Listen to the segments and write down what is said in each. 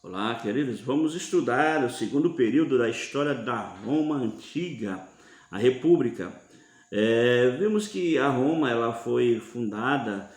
Olá, queridos. Vamos estudar o segundo período da história da Roma Antiga, a República. Vimos que a Roma ela foi fundada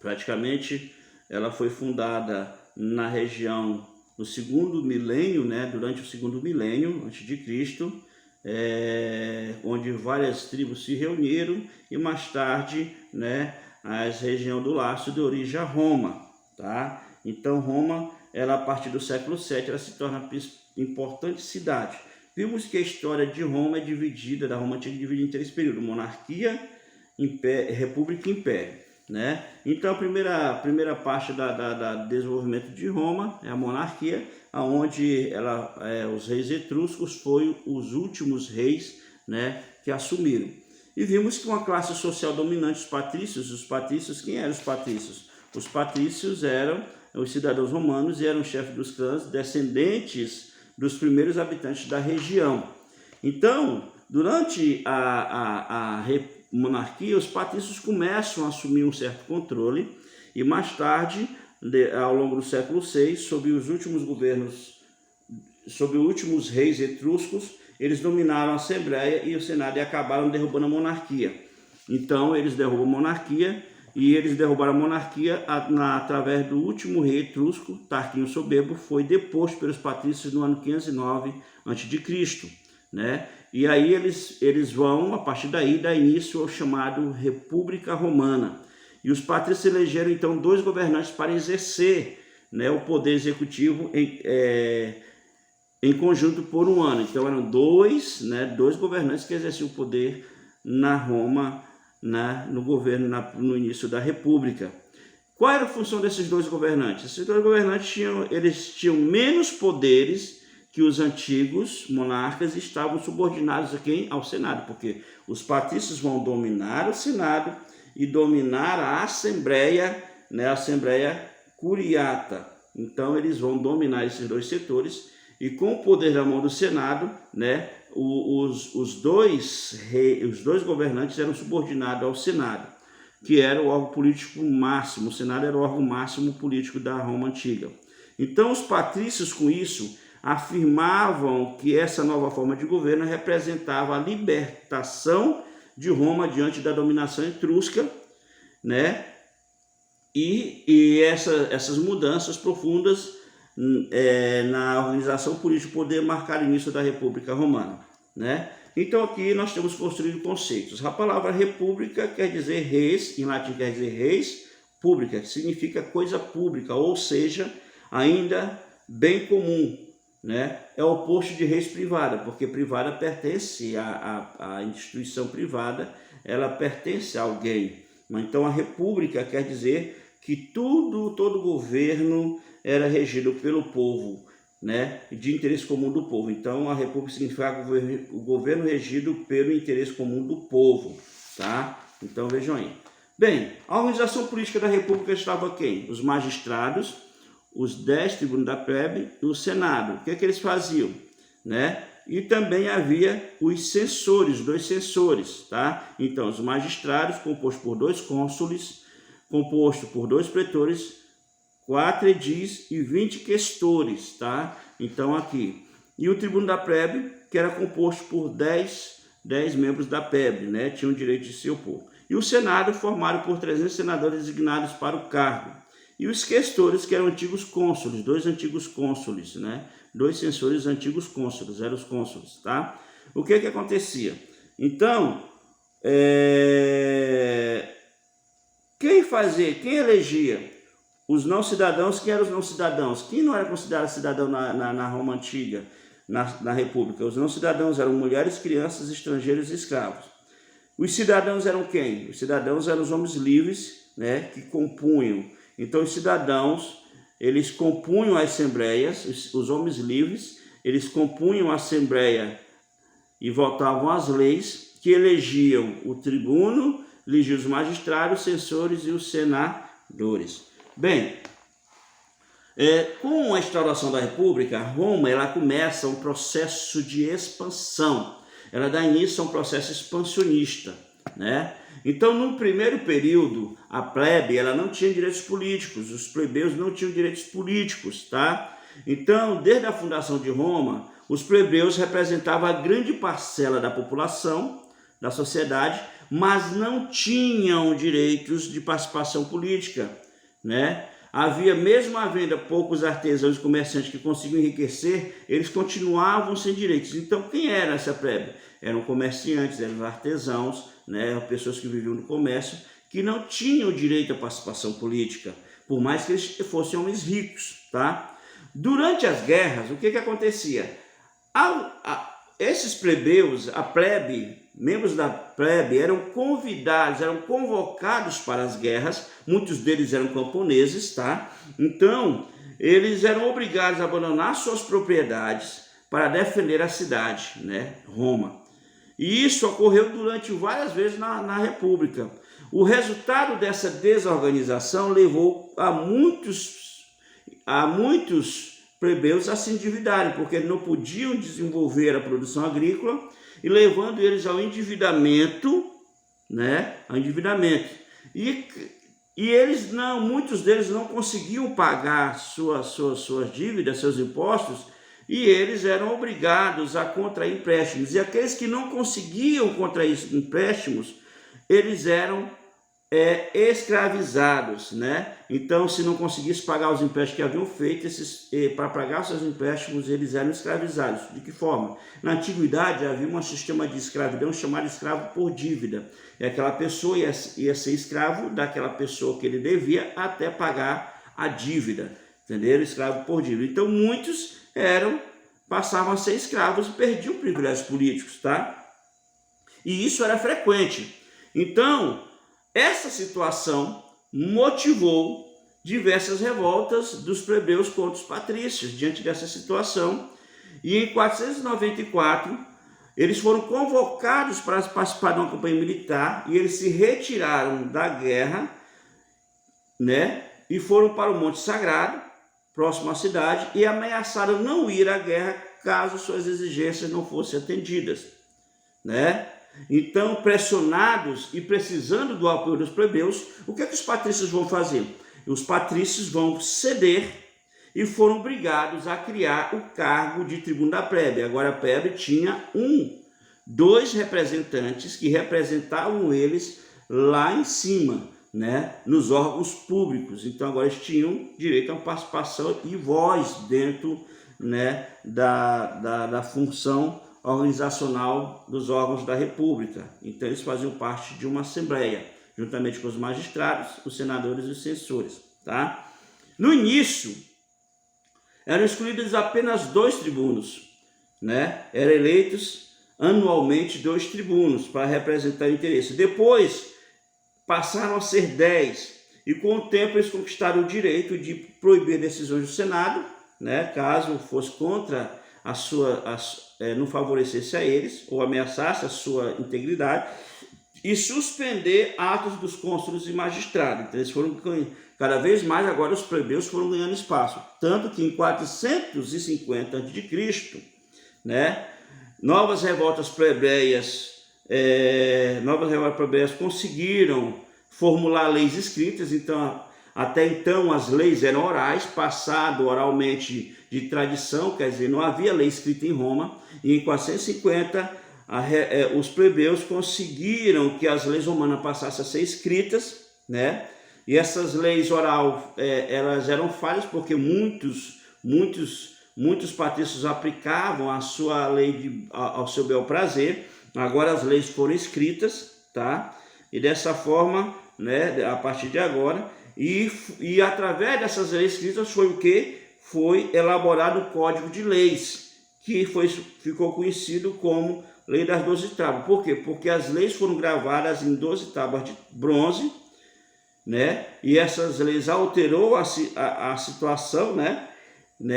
praticamente, ela foi fundada na região no segundo milênio, né, durante o segundo milênio antes de Cristo, onde várias tribos se reuniram e mais tarde, né, a região do Lácio deu origem a Roma, tá? Então Roma, ela a partir do século VII, ela se torna uma importante cidade. Vimos que a história de Roma é dividida, da Roma Antiga, dividida em três períodos: monarquia, república e império, né? Então a primeira parte da desenvolvimento de Roma é a monarquia, aonde os reis etruscos foram os últimos reis, né, que assumiram. E vimos que uma classe social dominante, os patrícios. Os patrícios, quem eram os patrícios? Os patrícios eram os cidadãos romanos e eram chefes dos clãs, descendentes dos primeiros habitantes da região. Então, durante a monarquia, os patrícios começam a assumir um certo controle e mais tarde, ao longo do século VI, sob os últimos reis etruscos, eles dominaram a Assembleia e o Senado e acabaram derrubando a monarquia. Então, eles derrubam a monarquia e eles derrubaram a monarquia através do último rei etrusco, Tarquínio Soberbo, foi deposto pelos patrícios no ano 509 a.C., né? E aí eles vão, a partir daí, dar início ao chamado República Romana. E os patrícios elegeram, então, dois governantes para exercer, né, o poder executivo em conjunto por um ano. Então eram dois governantes que exerciam o poder na Roma, no governo, no início da República. Qual era a função desses dois governantes? Esses dois governantes tinham menos poderes que os antigos monarcas, estavam subordinados a quem? Ao Senado, porque os patrícios vão dominar o Senado e dominar a Assembleia, né, a Assembleia Curiata. Então eles vão dominar esses dois setores. E com o poder da mão do Senado, né, os dois governantes eram subordinados ao Senado, que era o órgão político máximo. O Senado era o órgão máximo político da Roma Antiga. Então os patrícios, com isso, afirmavam que essa nova forma de governo representava a libertação de Roma diante da dominação etrusca, né? E essas mudanças profundas na organização política poder marcar o início da República Romana, né? Então aqui nós temos construído conceitos. A palavra república quer dizer res, em latim quer dizer res, pública, que significa coisa pública, ou seja, ainda bem comum, né? É o oposto de res privada, porque privada pertence à instituição privada, ela pertence a alguém. Então a república quer dizer que todo governo era regido pelo povo, né, de interesse comum do povo. Então a república significa o governo regido pelo interesse comum do povo, tá? Então vejam aí. Bem, a organização política da república estava quem? Os magistrados, os 10 tribunos da plebe e o Senado. O que é que eles faziam, né? E também havia os censores, dois censores, tá? Então os magistrados, composto por 2 cônsules, composto por 2 pretores, 4 edis e 20 questores, tá? Então aqui. E o tribuno da plebe, que era composto por 10 membros da plebe, né? Tinham o direito de se opor. E o Senado, formado por 300 senadores designados para o cargo. E os questores, que eram antigos cônsules, 2 antigos cônsules, né? 2 censores antigos cônsules, eram os cônsules, tá? O que acontecia? Então, quem elegia? Os não cidadãos. Quem eram os não cidadãos? Quem não era considerado cidadão na Roma Antiga, na República? Os não cidadãos eram mulheres, crianças, estrangeiros e escravos. Os cidadãos eram quem? Os cidadãos eram os homens livres, né, que compunham. Então os cidadãos, eles compunham as assembleias, os homens livres, eles compunham a assembleia e votavam as leis, que elegiam o tribuno, elegiam os magistrados, censores e os senadores. Bem, com a instauração da República, Roma ela começa um processo de expansão. Ela dá início a um processo expansionista, né? Então, no primeiro período, a plebe ela não tinha direitos políticos, os plebeus não tinham direitos políticos, tá? Então, desde a fundação de Roma, os plebeus representavam a grande parcela da população, da sociedade, mas não tinham direitos de participação política, né? Havia, mesmo havendo poucos artesãos e comerciantes que conseguiam enriquecer, eles continuavam sem direitos. Então, quem era essa plebe? Eram comerciantes, eram artesãos, né? Pessoas que viviam no comércio, que não tinham direito à participação política, por mais que eles fossem homens ricos, tá? Durante as guerras, o que acontecia? Esses plebeus, a plebe, membros da plebe, eram convidados, eram convocados para as guerras, muitos deles eram camponeses, tá? Então, eles eram obrigados a abandonar suas propriedades para defender a cidade, né? Roma. E isso ocorreu durante várias vezes na República. O resultado dessa desorganização levou a muitos plebeus a se endividarem, porque não podiam desenvolver a produção agrícola e levando eles ao endividamento, né? Ao endividamento. E eles não, muitos deles não conseguiam pagar suas dívidas, seus impostos, e eles eram obrigados a contrair empréstimos. E aqueles que não conseguiam contrair empréstimos, eles eram escravizados, né? Então, se não conseguisse pagar os empréstimos que haviam feito, para pagar seus empréstimos, eles eram escravizados. De que forma? Na antiguidade havia um sistema de escravidão chamado escravo por dívida. E aquela pessoa ia ser escravo daquela pessoa que ele devia até pagar a dívida, entendeu? Escravo por dívida. Então, muitos passavam a ser escravos e perdiam privilégios políticos, tá? E isso era frequente. Então, essa situação motivou diversas revoltas dos plebeus contra os patrícios diante dessa situação. E em 494, eles foram convocados para participar de uma campanha militar e eles se retiraram da guerra, né? E foram para o Monte Sagrado, próximo à cidade, e ameaçaram não ir à guerra caso suas exigências não fossem atendidas, né? Então, pressionados e precisando do apoio dos plebeus, o que os patrícios vão fazer? Os patrícios vão ceder e foram obrigados a criar o cargo de tribuno da plebe. Agora a plebe tinha dois representantes que representavam eles lá em cima, né, nos órgãos públicos. Então agora eles tinham direito a participação e voz dentro, né, da função organizacional dos órgãos da República. Então eles faziam parte de uma assembleia, juntamente com os magistrados, os senadores e os censores, tá? No início, eram escolhidos apenas 2 tribunos, né? Eram eleitos anualmente 2 tribunos para representar o interesse. Depois, passaram a ser 10, e com o tempo eles conquistaram o direito de proibir decisões do Senado, né? Caso fosse contra não favorecesse a eles ou ameaçasse a sua integridade, e suspender atos dos cônsules e magistrados. Então eles foram cada vez mais, agora os plebeus foram ganhando espaço, tanto que em 450 a.C., né, novas revoltas plebeias conseguiram formular leis escritas. Então, até então as leis eram orais, passado oralmente de tradição, quer dizer, não havia lei escrita em Roma. E em 450 os plebeus conseguiram que as leis romanas passassem a ser escritas, né? E essas leis oral elas eram falhas porque muitos patrícios aplicavam a sua lei ao seu bel prazer. Agora as leis foram escritas, tá? E dessa forma, né, a partir de agora, e através dessas leis escritas foi o que? Foi elaborado o Código de Leis, que ficou conhecido como Lei das 12 Tábuas. Por quê? Porque as leis foram gravadas em 12 tábuas de bronze, né? E essas leis alterou a situação, né,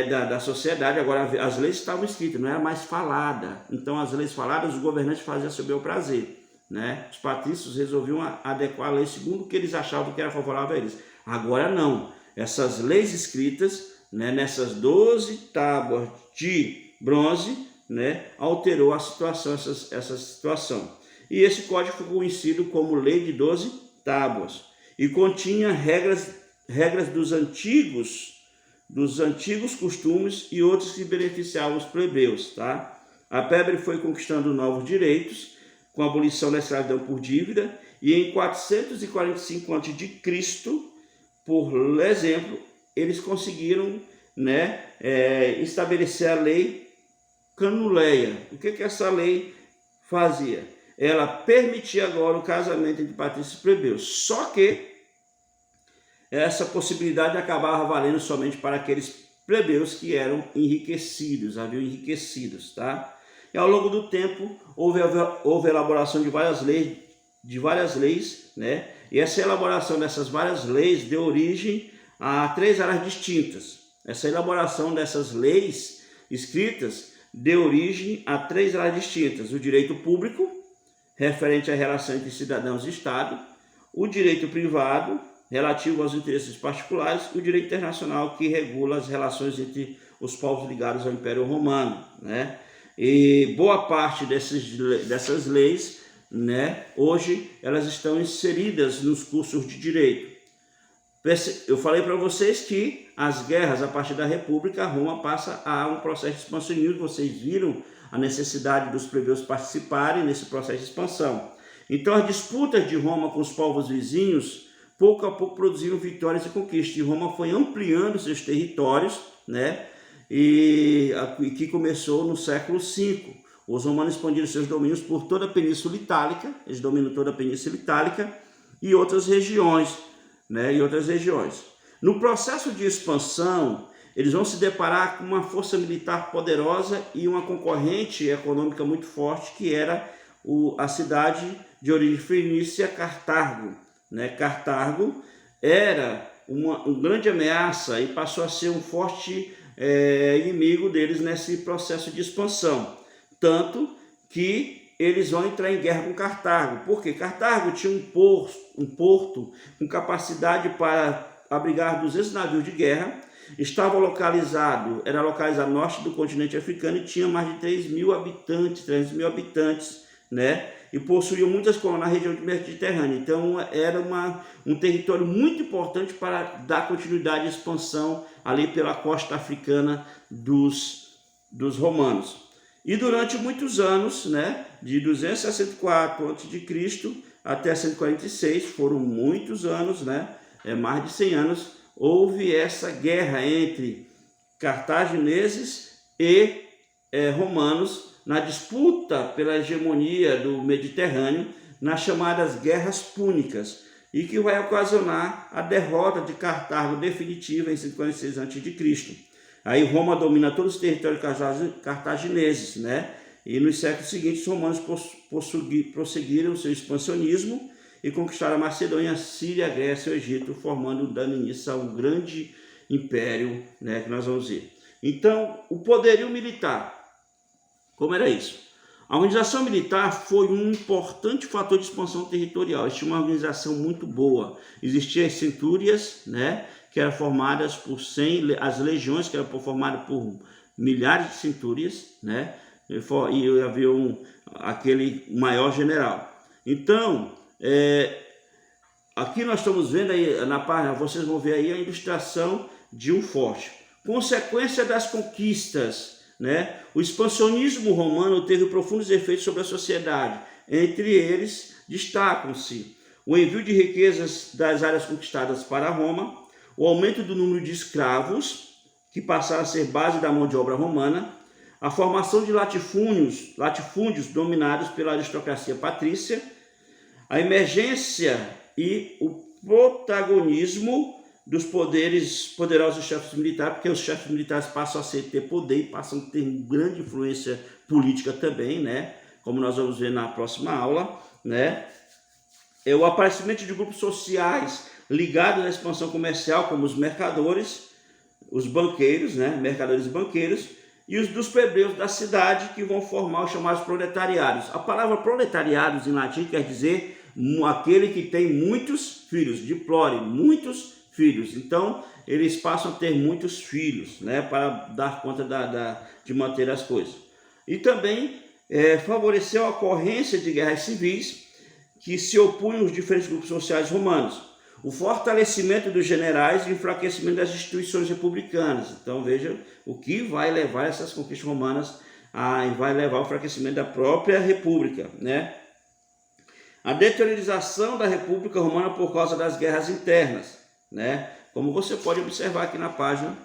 da sociedade. Agora as leis estavam escritas, não era mais falada. Então as leis faladas os governantes faziam a seu bel prazer, né? Os patrícios resolviam adequar a lei segundo o que eles achavam que era favorável a eles. Agora não. Essas leis escritas, né, nessas 12 tábuas de bronze, né, alterou a situação, essa situação. e esse código foi conhecido como Lei de 12 Tábuas, e continha regras dos antigos costumes e outros que beneficiavam os plebeus, tá? A plebe foi conquistando novos direitos com a abolição da escravidão por dívida, e em 445 a.C., por exemplo, eles conseguiram, né, estabelecer a lei Canuleia. O que essa lei fazia? Ela permitia agora o casamento entre patrícios e plebeus, só que essa possibilidade acabava valendo somente para aqueles plebeus que eram enriquecidos, haviam enriquecidos, tá? E ao longo do tempo houve elaboração de várias leis, né? E essa elaboração dessas várias leis deu origem a 3 áreas distintas. Essa elaboração dessas leis escritas deu origem a 3 áreas distintas: o direito público, referente à relação entre cidadãos e Estado; o direito privado, relativo aos interesses particulares; e o direito internacional, que regula as relações entre os povos ligados ao Império Romano, né? E boa parte dessas leis, né, hoje elas estão inseridas nos cursos de direito. Eu falei para vocês que as guerras, a partir da República, Roma passa a um processo de expansionismo. Vocês viram a necessidade dos plebeus participarem nesse processo de expansão. Então, as disputas de Roma com os povos vizinhos, pouco a pouco produziram vitórias e conquistas. E Roma foi ampliando seus territórios, né? E que começou no século V. Os romanos expandiram seus domínios por toda a Península Itálica, eles dominam toda a Península Itálica e outras regiões, né? No processo de expansão, eles vão se deparar com uma força militar poderosa e uma concorrente econômica muito forte, que era a cidade de origem fenícia, Cartago, né? Cartago era uma grande ameaça e passou a ser um forte inimigo deles nesse processo de expansão. Tanto que eles vão entrar em guerra com Cartago. Porque Cartago tinha um porto com capacidade para abrigar 200 navios de guerra. Era localizado a norte do continente africano e tinha mais de 300 mil habitantes, né? E possuía muitas colônias na região do Mediterrâneo. Então era um território muito importante para dar continuidade à expansão ali pela costa africana dos romanos. E durante muitos anos, né, de 264 a.C. até 146, foram muitos anos, né, mais de 100 anos, houve essa guerra entre cartagineses e romanos na disputa pela hegemonia do Mediterrâneo, nas chamadas Guerras Púnicas, e que vai ocasionar a derrota de Cartago definitiva em 146 a.C. Aí Roma domina todos os territórios cartagineses, né? E nos séculos seguintes, os romanos prosseguiram seu expansionismo e conquistaram a Macedônia, a Síria, a Grécia e o Egito, dando início a um grande império, né, que nós vamos ver. Então, o poderio militar, como era isso? A organização militar foi um importante fator de expansão territorial. Existia uma organização muito boa. Existiam as centúrias, né, que eram formadas por 100, as legiões, que eram formadas por milhares de centúrias, né, e havia aquele maior general. Então, aqui nós estamos vendo aí na página, vocês vão ver aí a ilustração de um forte. Consequência das conquistas, né? O expansionismo romano teve profundos efeitos sobre a sociedade. Entre eles, destacam-se o envio de riquezas das áreas conquistadas para Roma, o aumento do número de escravos, que passaram a ser base da mão de obra romana, a formação de latifúndios dominados pela aristocracia patrícia, a emergência e o protagonismo dos poderosos chefes militares, porque os chefes militares passam a ter poder e passam a ter grande influência política também, né? Como nós vamos ver na próxima aula, né? O aparecimento de grupos sociais ligados à expansão comercial, como os mercadores, os banqueiros, né? Mercadores e banqueiros, e os dos plebeus da cidade, que vão formar os chamados proletariados. A palavra proletariados em latim quer dizer aquele que tem muitos filhos, diplore, muitos filhos. Então, eles passam a ter muitos filhos, né, para dar conta de manter as coisas. E também favoreceu a ocorrência de guerras civis que se opunham aos diferentes grupos sociais romanos, o fortalecimento dos generais e o enfraquecimento das instituições republicanas. Então veja o que vai levar essas conquistas romanas vai levar ao enfraquecimento da própria república, né? A deteriorização da República Romana por causa das guerras internas, né? Como você pode observar aqui na página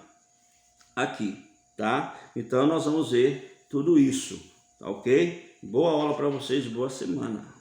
aqui, tá? Então nós vamos ver tudo isso, tá ok? Boa aula para vocês, boa semana.